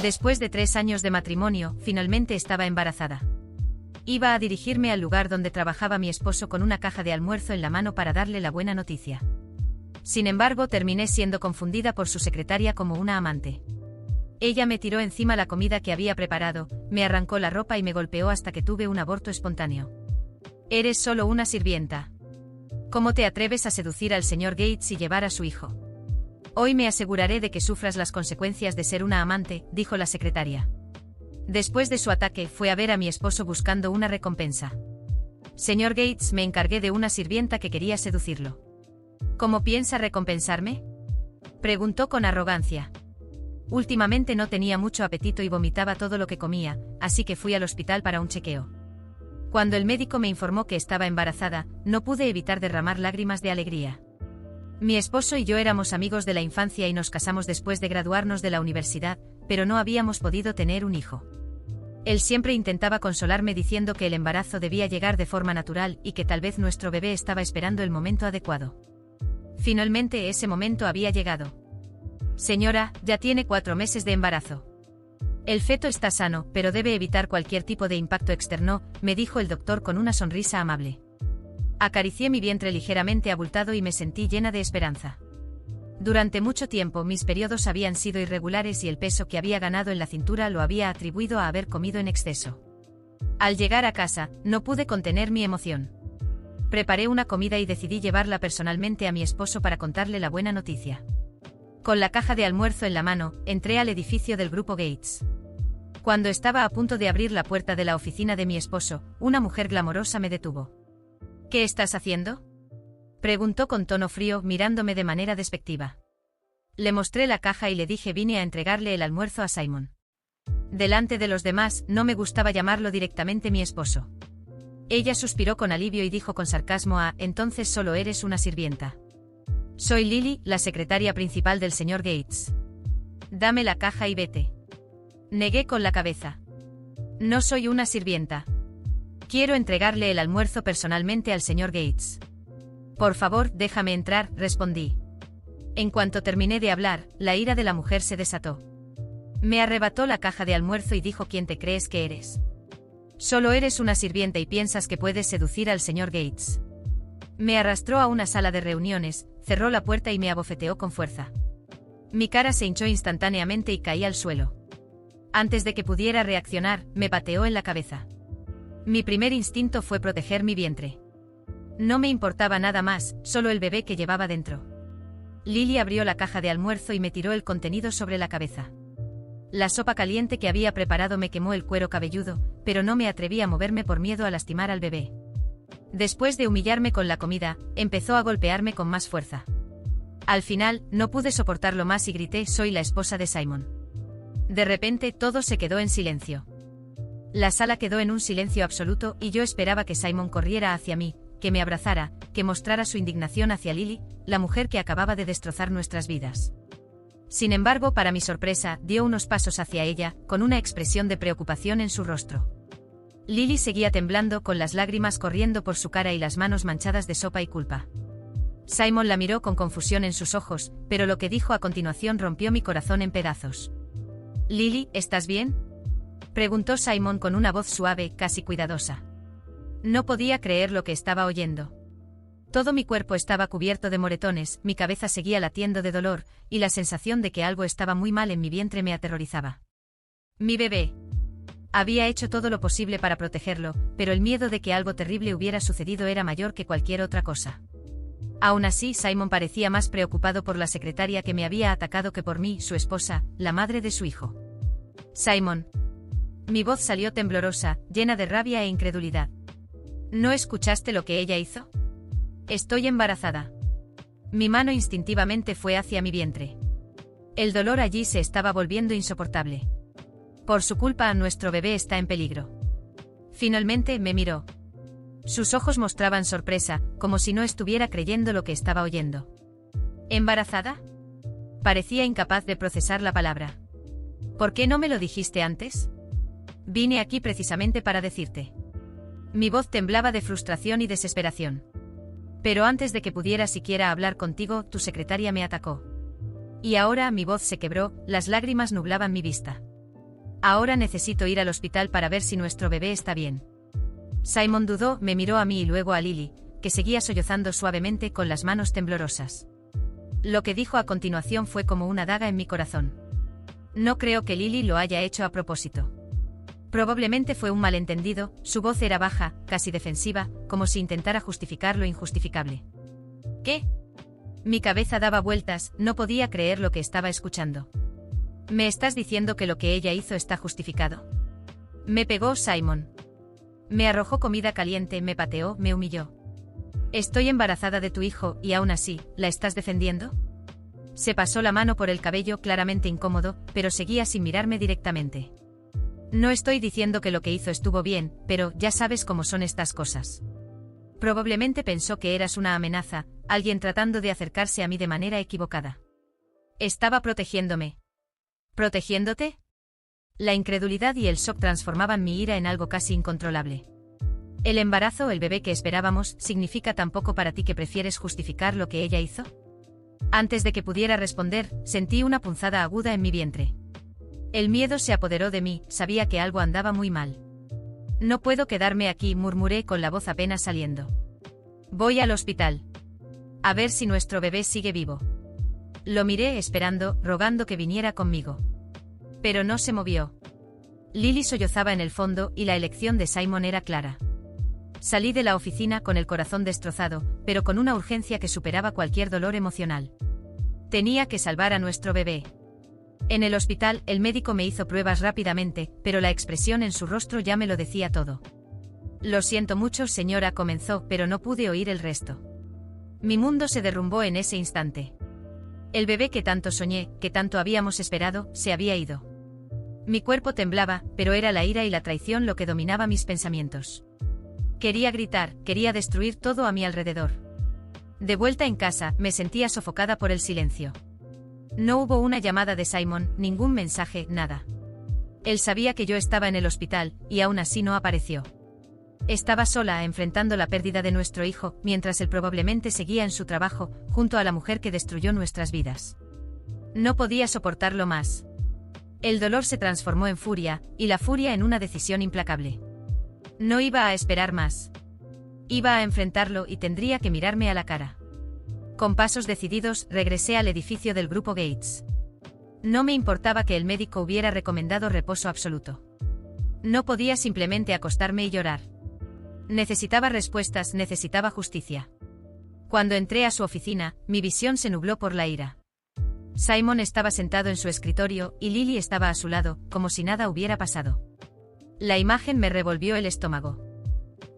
Después de 3 años de matrimonio, finalmente estaba embarazada. Iba a dirigirme al lugar donde trabajaba mi esposo con una caja de almuerzo en la mano para darle la buena noticia. Sin embargo, terminé siendo confundida por su secretaria como una amante. Ella me tiró encima la comida que había preparado, me arrancó la ropa y me golpeó hasta que tuve un aborto espontáneo. Eres solo una sirvienta. ¿Cómo te atreves a seducir al señor Gates y llevar a su hijo? Hoy me aseguraré de que sufras las consecuencias de ser una amante, dijo la secretaria. Después de su ataque, fue a ver a mi esposo buscando una recompensa. Señor Gates, me encargué de una sirvienta que quería seducirlo. ¿Cómo piensa recompensarme?, preguntó con arrogancia. Últimamente no tenía mucho apetito y vomitaba todo lo que comía, así que fui al hospital para un chequeo. Cuando el médico me informó que estaba embarazada, no pude evitar derramar lágrimas de alegría. Mi esposo y yo éramos amigos de la infancia y nos casamos después de graduarnos de la universidad, pero no habíamos podido tener un hijo. Él siempre intentaba consolarme diciendo que el embarazo debía llegar de forma natural y que tal vez nuestro bebé estaba esperando el momento adecuado. Finalmente ese momento había llegado. Señora, ya tiene 4 meses de embarazo. El feto está sano, pero debe evitar cualquier tipo de impacto externo, me dijo el doctor con una sonrisa amable. Acaricié mi vientre ligeramente abultado y me sentí llena de esperanza. Durante mucho tiempo mis periodos habían sido irregulares y el peso que había ganado en la cintura lo había atribuido a haber comido en exceso. Al llegar a casa, no pude contener mi emoción. Preparé una comida y decidí llevarla personalmente a mi esposo para contarle la buena noticia. Con la caja de almuerzo en la mano, entré al edificio del grupo Gates. Cuando estaba a punto de abrir la puerta de la oficina de mi esposo, una mujer glamorosa me detuvo. ¿Qué estás haciendo?, preguntó con tono frío, mirándome de manera despectiva. Le mostré la caja y le dije vine a entregarle el almuerzo a Simon. Delante de los demás, no me gustaba llamarlo directamente mi esposo. Ella suspiró con alivio y dijo con sarcasmo entonces solo eres una sirvienta. Soy Lily, la secretaria principal del señor Gates. Dame la caja y vete. Negué con la cabeza. No soy una sirvienta. Quiero entregarle el almuerzo personalmente al señor Gates. Por favor, déjame entrar, respondí. En cuanto terminé de hablar, la ira de la mujer se desató. Me arrebató la caja de almuerzo y dijo ¿quién te crees que eres? Solo eres una sirvienta y piensas que puedes seducir al señor Gates. Me arrastró a una sala de reuniones, cerró la puerta y me abofeteó con fuerza. Mi cara se hinchó instantáneamente y caí al suelo. Antes de que pudiera reaccionar, me pateó en la cabeza. Mi primer instinto fue proteger mi vientre. No me importaba nada más, solo el bebé que llevaba dentro. Lily abrió la caja de almuerzo y me tiró el contenido sobre la cabeza. La sopa caliente que había preparado me quemó el cuero cabelludo, pero no me atreví a moverme por miedo a lastimar al bebé. Después de humillarme con la comida, empezó a golpearme con más fuerza. Al final, no pude soportarlo más y grité soy la esposa de Simon. De repente todo se quedó en silencio. La sala quedó en un silencio absoluto y yo esperaba que Simon corriera hacia mí, que me abrazara, que mostrara su indignación hacia Lily, la mujer que acababa de destrozar nuestras vidas. Sin embargo, para mi sorpresa, dio unos pasos hacia ella, con una expresión de preocupación en su rostro. Lily seguía temblando con las lágrimas corriendo por su cara y las manos manchadas de sopa y culpa. Simon la miró con confusión en sus ojos, pero lo que dijo a continuación rompió mi corazón en pedazos. «Lily, ¿estás bien?», preguntó Simon con una voz suave, casi cuidadosa. No podía creer lo que estaba oyendo. Todo mi cuerpo estaba cubierto de moretones, mi cabeza seguía latiendo de dolor, y la sensación de que algo estaba muy mal en mi vientre me aterrorizaba. Mi bebé. Había hecho todo lo posible para protegerlo, pero el miedo de que algo terrible hubiera sucedido era mayor que cualquier otra cosa. Aún así, Simon parecía más preocupado por la secretaria que me había atacado que por mí, su esposa, la madre de su hijo. Simon. Mi voz salió temblorosa, llena de rabia e incredulidad. ¿No escuchaste lo que ella hizo? Estoy embarazada. Mi mano instintivamente fue hacia mi vientre. El dolor allí se estaba volviendo insoportable. Por su culpa, nuestro bebé está en peligro. Finalmente me miró. Sus ojos mostraban sorpresa, como si no estuviera creyendo lo que estaba oyendo. ¿Embarazada? Parecía incapaz de procesar la palabra. ¿Por qué no me lo dijiste antes? Vine aquí precisamente para decirte. Mi voz temblaba de frustración y desesperación. Pero antes de que pudiera siquiera hablar contigo, tu secretaria me atacó. Y ahora mi voz se quebró, las lágrimas nublaban mi vista. Ahora necesito ir al hospital para ver si nuestro bebé está bien. Simon dudó, me miró a mí y luego a Lily, que seguía sollozando suavemente con las manos temblorosas. Lo que dijo a continuación fue como una daga en mi corazón. No creo que Lily lo haya hecho a propósito. Probablemente fue un malentendido, su voz era baja, casi defensiva, como si intentara justificar lo injustificable. ¿Qué? Mi cabeza daba vueltas, no podía creer lo que estaba escuchando. ¿Me estás diciendo que lo que ella hizo está justificado? Me pegó Simon. Me arrojó comida caliente, me pateó, me humilló. Estoy embarazada de tu hijo, y aún así, ¿la estás defendiendo? Se pasó la mano por el cabello, claramente incómodo, pero seguía sin mirarme directamente. No estoy diciendo que lo que hizo estuvo bien, pero ya sabes cómo son estas cosas. Probablemente pensó que eras una amenaza, alguien tratando de acercarse a mí de manera equivocada. Estaba protegiéndome. ¿Protegiéndote? La incredulidad y el shock transformaban mi ira en algo casi incontrolable. ¿El embarazo, el bebé que esperábamos, significa tan poco para ti que prefieres justificar lo que ella hizo? Antes de que pudiera responder, sentí una punzada aguda en mi vientre. El miedo se apoderó de mí, sabía que algo andaba muy mal. No puedo quedarme aquí, murmuré con la voz apenas saliendo. Voy al hospital. A ver si nuestro bebé sigue vivo. Lo miré esperando, rogando que viniera conmigo. Pero no se movió. Lily sollozaba en el fondo y la elección de Simon era clara. Salí de la oficina con el corazón destrozado, pero con una urgencia que superaba cualquier dolor emocional. Tenía que salvar a nuestro bebé. En el hospital, el médico me hizo pruebas rápidamente, pero la expresión en su rostro ya me lo decía todo. Lo siento mucho, señora, comenzó, pero no pude oír el resto. Mi mundo se derrumbó en ese instante. El bebé que tanto soñé, que tanto habíamos esperado, se había ido. Mi cuerpo temblaba, pero era la ira y la traición lo que dominaba mis pensamientos. Quería gritar, quería destruir todo a mi alrededor. De vuelta en casa, me sentía sofocada por el silencio. No hubo una llamada de Simon, ningún mensaje, nada. Él sabía que yo estaba en el hospital, y aún así no apareció. Estaba sola, enfrentando la pérdida de nuestro hijo, mientras él probablemente seguía en su trabajo, junto a la mujer que destruyó nuestras vidas. No podía soportarlo más. El dolor se transformó en furia, y la furia en una decisión implacable. No iba a esperar más. Iba a enfrentarlo y tendría que mirarme a la cara. Con pasos decididos, regresé al edificio del Grupo Gates. No me importaba que el médico hubiera recomendado reposo absoluto. No podía simplemente acostarme y llorar. Necesitaba respuestas, necesitaba justicia. Cuando entré a su oficina, mi visión se nubló por la ira. Simon estaba sentado en su escritorio, y Lily estaba a su lado, como si nada hubiera pasado. La imagen me revolvió el estómago.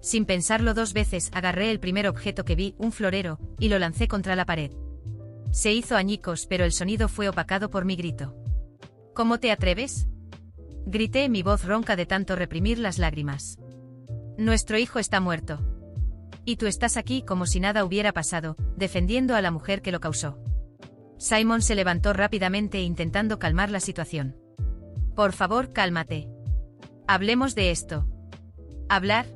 Sin pensarlo dos veces, agarré el primer objeto que vi, un florero, y lo lancé contra la pared. Se hizo añicos, pero el sonido fue opacado por mi grito. ¿Cómo te atreves? Grité, mi voz ronca de tanto reprimir las lágrimas. Nuestro hijo está muerto. Y tú estás aquí como si nada hubiera pasado, defendiendo a la mujer que lo causó. Simon se levantó rápidamente intentando calmar la situación. Por favor, cálmate. Hablemos de esto. ¿Hablar?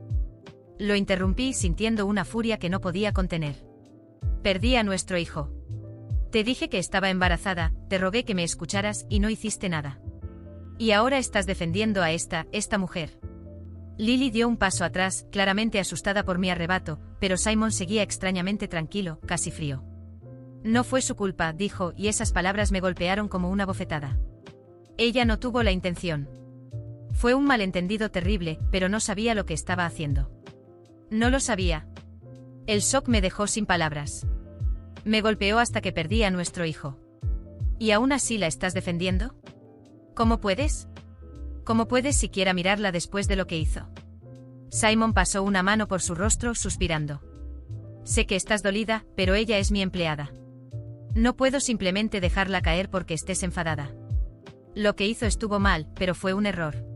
Lo interrumpí sintiendo una furia que no podía contener. Perdí a nuestro hijo. Te dije que estaba embarazada, te rogué que me escucharas y no hiciste nada. Y ahora estás defendiendo a esta mujer. Lily dio un paso atrás, claramente asustada por mi arrebato, pero Simon seguía extrañamente tranquilo, casi frío. No fue su culpa, dijo, y esas palabras me golpearon como una bofetada. Ella no tuvo la intención. Fue un malentendido terrible, pero no sabía lo que estaba haciendo. No lo sabía. El shock me dejó sin palabras. Me golpeó hasta que perdí a nuestro hijo. ¿Y aún así la estás defendiendo? ¿Cómo puedes? ¿Cómo puedes siquiera mirarla después de lo que hizo? Simon pasó una mano por su rostro, suspirando. Sé que estás dolida, pero ella es mi empleada. No puedo simplemente dejarla caer porque estés enfadada. Lo que hizo estuvo mal, pero fue un error.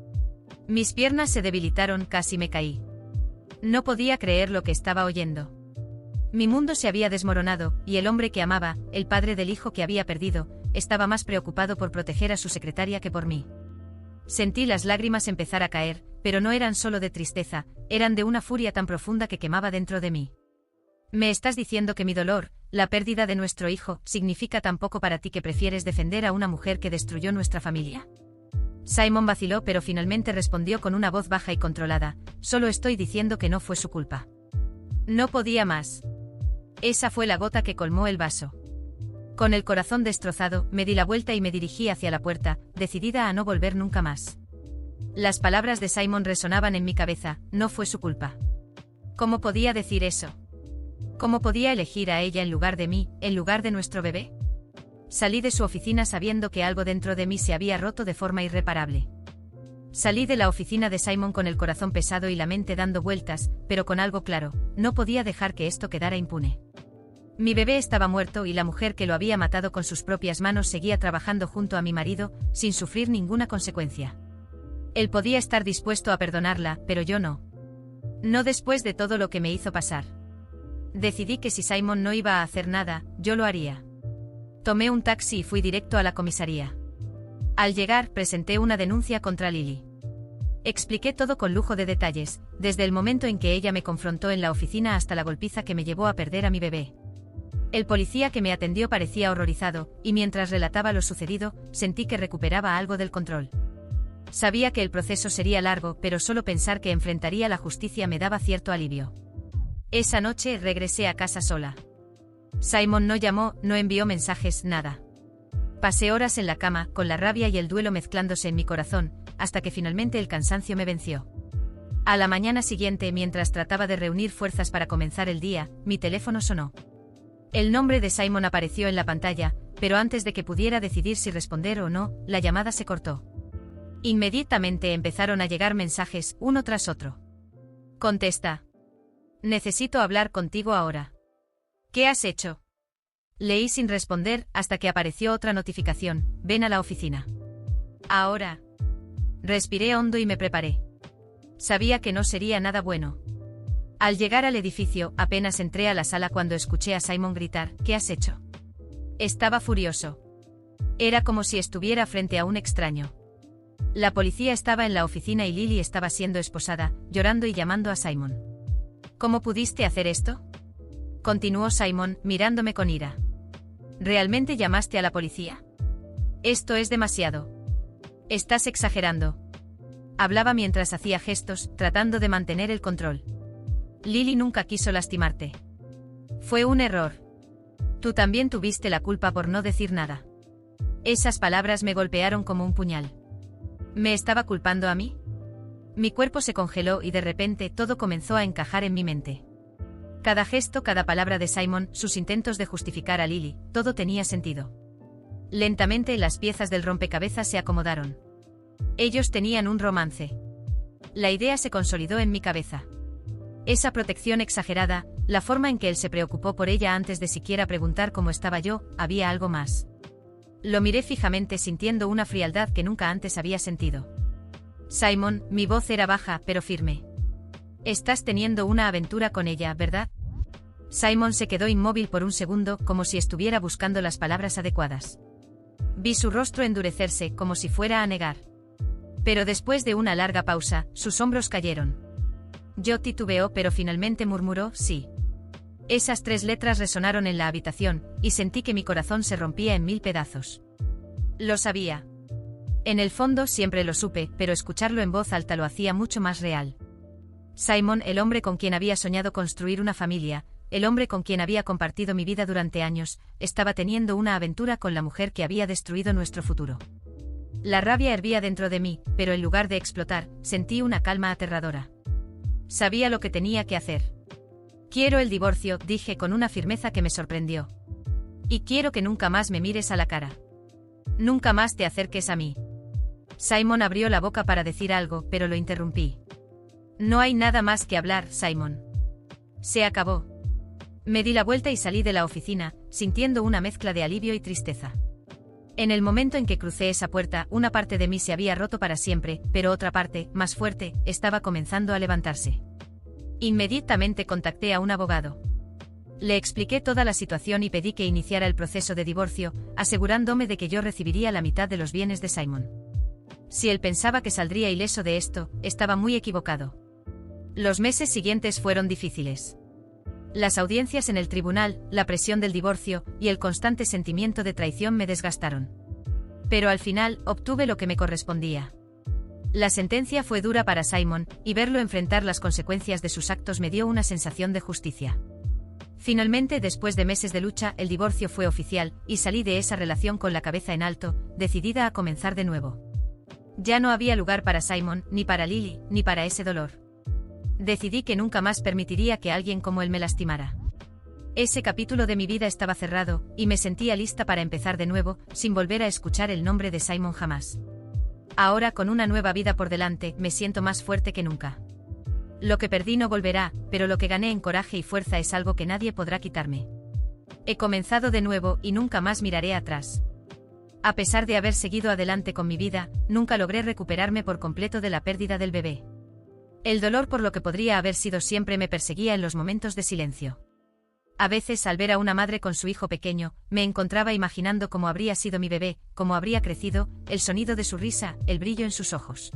Mis piernas se debilitaron, casi me caí. No podía creer lo que estaba oyendo. Mi mundo se había desmoronado, y el hombre que amaba, el padre del hijo que había perdido, estaba más preocupado por proteger a su secretaria que por mí. Sentí las lágrimas empezar a caer, pero no eran solo de tristeza, eran de una furia tan profunda que quemaba dentro de mí. ¿Me estás diciendo que mi dolor, la pérdida de nuestro hijo, significa tan poco para ti que prefieres defender a una mujer que destruyó nuestra familia? Simon vaciló, pero finalmente respondió con una voz baja y controlada: solo estoy diciendo que no fue su culpa. No podía más. Esa fue la gota que colmó el vaso. Con el corazón destrozado, me di la vuelta y me dirigí hacia la puerta, decidida a no volver nunca más. Las palabras de Simon resonaban en mi cabeza: no fue su culpa. ¿Cómo podía decir eso? ¿Cómo podía elegir a ella en lugar de mí, en lugar de nuestro bebé? Salí de su oficina sabiendo que algo dentro de mí se había roto de forma irreparable. Salí de la oficina de Simon con el corazón pesado y la mente dando vueltas, pero con algo claro: no podía dejar que esto quedara impune. Mi bebé estaba muerto y la mujer que lo había matado con sus propias manos seguía trabajando junto a mi marido, sin sufrir ninguna consecuencia. Él podía estar dispuesto a perdonarla, pero yo no. No después de todo lo que me hizo pasar. Decidí que si Simon no iba a hacer nada, yo lo haría. Tomé un taxi y fui directo a la comisaría. Al llegar, presenté una denuncia contra Lily. Expliqué todo con lujo de detalles, desde el momento en que ella me confrontó en la oficina hasta la golpiza que me llevó a perder a mi bebé. El policía que me atendió parecía horrorizado, y mientras relataba lo sucedido, sentí que recuperaba algo del control. Sabía que el proceso sería largo, pero solo pensar que enfrentaría la justicia me daba cierto alivio. Esa noche regresé a casa sola. Simon no llamó, no envió mensajes, nada. Pasé horas en la cama, con la rabia y el duelo mezclándose en mi corazón, hasta que finalmente el cansancio me venció. A la mañana siguiente, mientras trataba de reunir fuerzas para comenzar el día, mi teléfono sonó. El nombre de Simon apareció en la pantalla, pero antes de que pudiera decidir si responder o no, la llamada se cortó. Inmediatamente empezaron a llegar mensajes, uno tras otro. Contesta. Necesito hablar contigo ahora. ¿Qué has hecho? Leí sin responder hasta que apareció otra notificación: ven a la oficina. Ahora. Respiré hondo y me preparé. Sabía que no sería nada bueno. Al llegar al edificio, apenas entré a la sala cuando escuché a Simon gritar: ¿qué has hecho? Estaba furioso. Era como si estuviera frente a un extraño. La policía estaba en la oficina y Lily estaba siendo esposada, llorando y llamando a Simon. ¿Cómo pudiste hacer esto? Continuó Simon, mirándome con ira. ¿Realmente llamaste a la policía? Esto es demasiado. Estás exagerando. Hablaba mientras hacía gestos, tratando de mantener el control. Lily nunca quiso lastimarte. Fue un error. Tú también tuviste la culpa por no decir nada. Esas palabras me golpearon como un puñal. ¿Me estaba culpando a mí? Mi cuerpo se congeló y de repente todo comenzó a encajar en mi mente. Cada gesto, cada palabra de Simon, sus intentos de justificar a Lily, todo tenía sentido. Lentamente las piezas del rompecabezas se acomodaron. Ellos tenían un romance. La idea se consolidó en mi cabeza. Esa protección exagerada, la forma en que él se preocupó por ella antes de siquiera preguntar cómo estaba yo, había algo más. Lo miré fijamente sintiendo una frialdad que nunca antes había sentido. Simon, mi voz era baja pero firme. Estás teniendo una aventura con ella, ¿verdad? Simon se quedó inmóvil por un segundo, como si estuviera buscando las palabras adecuadas. Vi su rostro endurecerse, como si fuera a negar. Pero después de una larga pausa, sus hombros cayeron. Yo titubeó, pero finalmente murmuró: sí. Esas 3 letras resonaron en la habitación, y sentí que mi corazón se rompía en 1000 pedazos. Lo sabía. En el fondo siempre lo supe, pero escucharlo en voz alta lo hacía mucho más real. Simon, el hombre con quien había soñado construir una familia, el hombre con quien había compartido mi vida durante años, estaba teniendo una aventura con la mujer que había destruido nuestro futuro. La rabia hervía dentro de mí, pero en lugar de explotar, sentí una calma aterradora. Sabía lo que tenía que hacer. Quiero el divorcio, dije con una firmeza que me sorprendió. Y quiero que nunca más me mires a la cara. Nunca más te acerques a mí. Simon abrió la boca para decir algo, pero lo interrumpí. No hay nada más que hablar, Simon. Se acabó. Me di la vuelta y salí de la oficina, sintiendo una mezcla de alivio y tristeza. En el momento en que crucé esa puerta, una parte de mí se había roto para siempre, pero otra parte, más fuerte, estaba comenzando a levantarse. Inmediatamente contacté a un abogado. Le expliqué toda la situación y pedí que iniciara el proceso de divorcio, asegurándome de que yo recibiría la mitad de los bienes de Simon. Si él pensaba que saldría ileso de esto, estaba muy equivocado. Los meses siguientes fueron difíciles. Las audiencias en el tribunal, la presión del divorcio y el constante sentimiento de traición me desgastaron. Pero al final, obtuve lo que me correspondía. La sentencia fue dura para Simon, y verlo enfrentar las consecuencias de sus actos me dio una sensación de justicia. Finalmente, después de meses de lucha, el divorcio fue oficial, y salí de esa relación con la cabeza en alto, decidida a comenzar de nuevo. Ya no había lugar para Simon, ni para Lily, ni para ese dolor. Decidí que nunca más permitiría que alguien como él me lastimara. Ese capítulo de mi vida estaba cerrado, y me sentía lista para empezar de nuevo, sin volver a escuchar el nombre de Simon jamás. Ahora, con una nueva vida por delante, me siento más fuerte que nunca. Lo que perdí no volverá, pero lo que gané en coraje y fuerza es algo que nadie podrá quitarme. He comenzado de nuevo y nunca más miraré atrás. A pesar de haber seguido adelante con mi vida, nunca logré recuperarme por completo de la pérdida del bebé. El dolor por lo que podría haber sido siempre me perseguía en los momentos de silencio. A veces, al ver a una madre con su hijo pequeño, me encontraba imaginando cómo habría sido mi bebé, cómo habría crecido, el sonido de su risa, el brillo en sus ojos.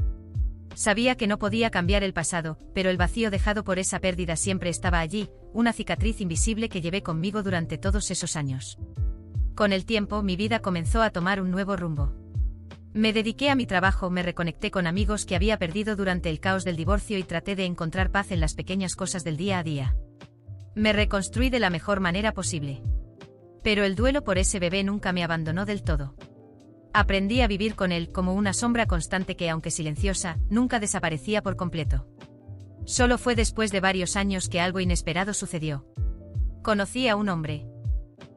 Sabía que no podía cambiar el pasado, pero el vacío dejado por esa pérdida siempre estaba allí, una cicatriz invisible que llevé conmigo durante todos esos años. Con el tiempo, mi vida comenzó a tomar un nuevo rumbo. Me dediqué a mi trabajo, me reconecté con amigos que había perdido durante el caos del divorcio y traté de encontrar paz en las pequeñas cosas del día a día. Me reconstruí de la mejor manera posible. Pero el duelo por ese bebé nunca me abandonó del todo. Aprendí a vivir con él como una sombra constante que, aunque silenciosa, nunca desaparecía por completo. Solo fue después de varios años que algo inesperado sucedió. Conocí a un hombre.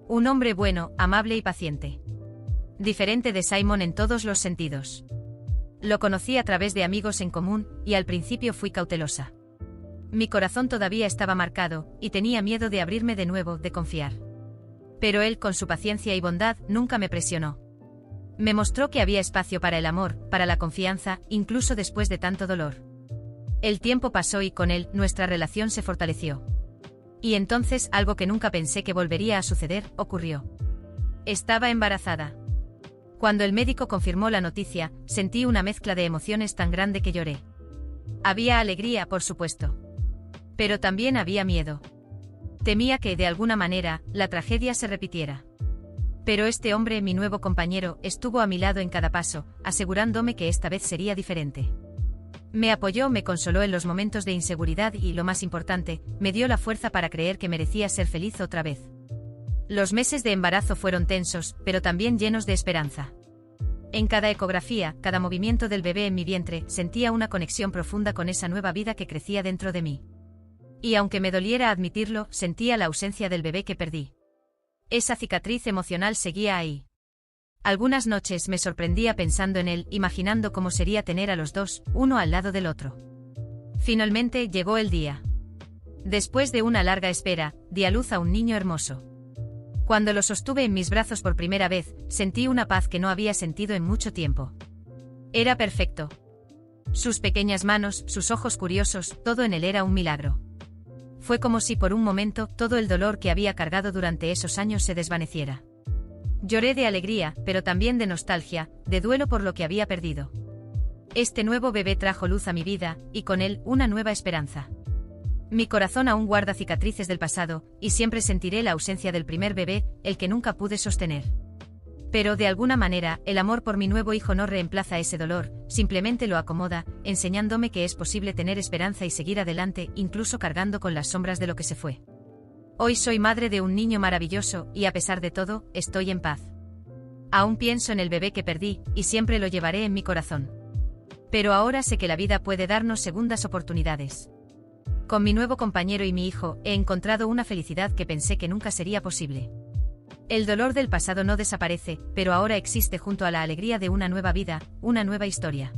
Un hombre bueno, amable y paciente. Diferente de Simon en todos los sentidos. Lo conocí a través de amigos en común, y al principio fui cautelosa. Mi corazón todavía estaba marcado, y tenía miedo de abrirme de nuevo, de confiar. Pero él, con su paciencia y bondad, nunca me presionó. Me mostró que había espacio para el amor, para la confianza, incluso después de tanto dolor. El tiempo pasó y con él, nuestra relación se fortaleció. Y entonces, algo que nunca pensé que volvería a suceder, ocurrió. Estaba embarazada. Cuando el médico confirmó la noticia, sentí una mezcla de emociones tan grande que lloré. Había alegría, por supuesto. Pero también había miedo. Temía que, de alguna manera, la tragedia se repitiera. Pero este hombre, mi nuevo compañero, estuvo a mi lado en cada paso, asegurándome que esta vez sería diferente. Me apoyó, me consoló en los momentos de inseguridad y, lo más importante, me dio la fuerza para creer que merecía ser feliz otra vez. Los meses de embarazo fueron tensos, pero también llenos de esperanza. En cada ecografía, cada movimiento del bebé en mi vientre, sentía una conexión profunda con esa nueva vida que crecía dentro de mí. Y aunque me doliera admitirlo, sentía la ausencia del bebé que perdí. Esa cicatriz emocional seguía ahí. Algunas noches me sorprendía pensando en él, imaginando cómo sería tener a los dos, uno al lado del otro. Finalmente llegó el día. Después de una larga espera, di a luz a un niño hermoso. Cuando lo sostuve en mis brazos por primera vez, sentí una paz que no había sentido en mucho tiempo. Era perfecto. Sus pequeñas manos, sus ojos curiosos, todo en él era un milagro. Fue como si por un momento todo el dolor que había cargado durante esos años se desvaneciera. Lloré de alegría, pero también de nostalgia, de duelo por lo que había perdido. Este nuevo bebé trajo luz a mi vida, y con él, una nueva esperanza. Mi corazón aún guarda cicatrices del pasado, y siempre sentiré la ausencia del primer bebé, el que nunca pude sostener. Pero de alguna manera, el amor por mi nuevo hijo no reemplaza ese dolor, simplemente lo acomoda, enseñándome que es posible tener esperanza y seguir adelante, incluso cargando con las sombras de lo que se fue. Hoy soy madre de un niño maravilloso, y a pesar de todo, estoy en paz. Aún pienso en el bebé que perdí, y siempre lo llevaré en mi corazón. Pero ahora sé que la vida puede darnos segundas oportunidades. Con mi nuevo compañero y mi hijo, he encontrado una felicidad que pensé que nunca sería posible. El dolor del pasado no desaparece, pero ahora existe junto a la alegría de una nueva vida, una nueva historia.